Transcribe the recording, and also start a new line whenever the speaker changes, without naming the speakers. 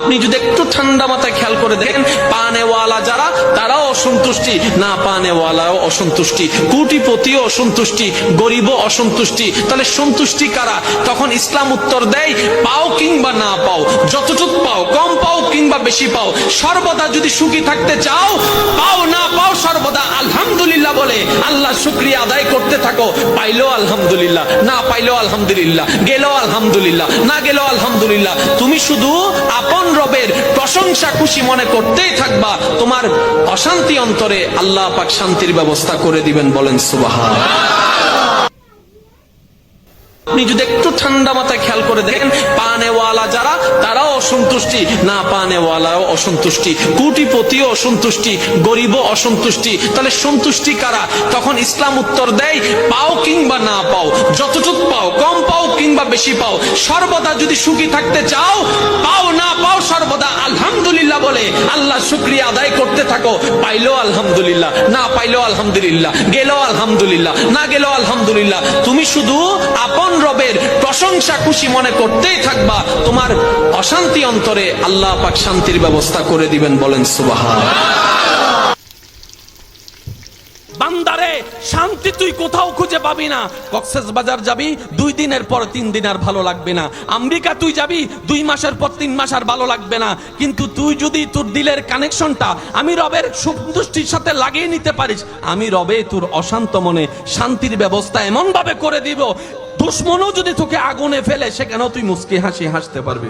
আপনি যদি একটু ঠান্ডা মাথায় খেয়াল করে দেখেন, পানেওয়ালা যারা তারাও অসন্তুষ্টি, না পানেওয়ালাও অসন্তুষ্টি, কোটিপতিও অসন্তুষ্টি, গরিবও অসন্তুষ্টি। তাহলে সন্তুষ্টি কারা? তখন ইসলাম উত্তর দেয়, পাও কিংবা না পাও, যতটুক পাও, কম পাও কিংবা বেশি পাও, সর্বদা যদি সুখী থাকতে চাও, পাও না পাও সর্বদা আলহামদুলিল্লাহ বলে আল্লাহ শুকরিয়া আদায় করতে থাকো। পাইলো আলহামদুলিল্লাহ, না পাইলো আলহামদুলিল্লাহ, গেল আলহামদুলিল্লাহ, না গেল আলহামদুলিল্লাহ। তুমি শুধু আপন রবের প্রশংসা খুশি মনে করতেই থাকবা, তোমার অশান্তি অন্তরে আল্লাহ পাক শান্তির ব্যবস্থা করে দিবেন। বলেন সুবহানাল্লাহ। আপনি যদি একটু ঠান্ডা মাথায় খেয়াল করে দেখেন, পানেওয়ালা যারা তারাও অসন্তুষ্টি, না পানেওয়ালাও অসন্তুষ্টি, কোটিপতিও অসন্তুষ্টি, গরিবও অসন্তুষ্টি। তাহলে সন্তুষ্টি কারা? তখন ইসলাম উত্তর দেয়, পাও কিংবা না পাও, যতটুক পাও, কম পাও কিংবা বেশি পাও, সর্বদা যদি সুখী থাকতে চাও, পাও না পাও সর্বদা আলহামদুলিল্লাহ বলে আল্লাহ শুকরিয়া আদায় করতে থাকো। পাইলো আলহামদুলিল্লাহ, না পাইলো আলহামদুলিল্লাহ, গেল আলহামদুলিল্লাহ, না গেল আলহামদুলিল্লাহ। তুমি শুধু আপন রবের প্রশংসা খুশি মনে করতেই থাকবা, তোমার অশান্তি অন্তরে আল্লাহ পাক শান্তির ব্যবস্থা করে দিবেন। বলেন সুবহানাল্লাহ। বান্দারে, শান্তি তুই কোথাও খুঁজে পাবি না। কক্সবাজার যাবি, 2 দিনের পর 3 দিন আর ভালো লাগবে না। আমেরিকা তুই যাবি, 2 মাসের পর 3 মাস আর ভালো লাগবে না। কিন্তু তুই যদি তোর দিলের কানেকশনটা আমি রবের সন্তুষ্টির সাথে লাগিয়ে নিতে পারিস, আমি রবে তোর অশান্ত মনে শান্তির ব্যবস্থা এমন ভাবে করে দিব, দুশ্মনও যদি তোকে আগুনে ফেলে সেখানেও তুই মুস্কি হাসি হাসতে পারবি।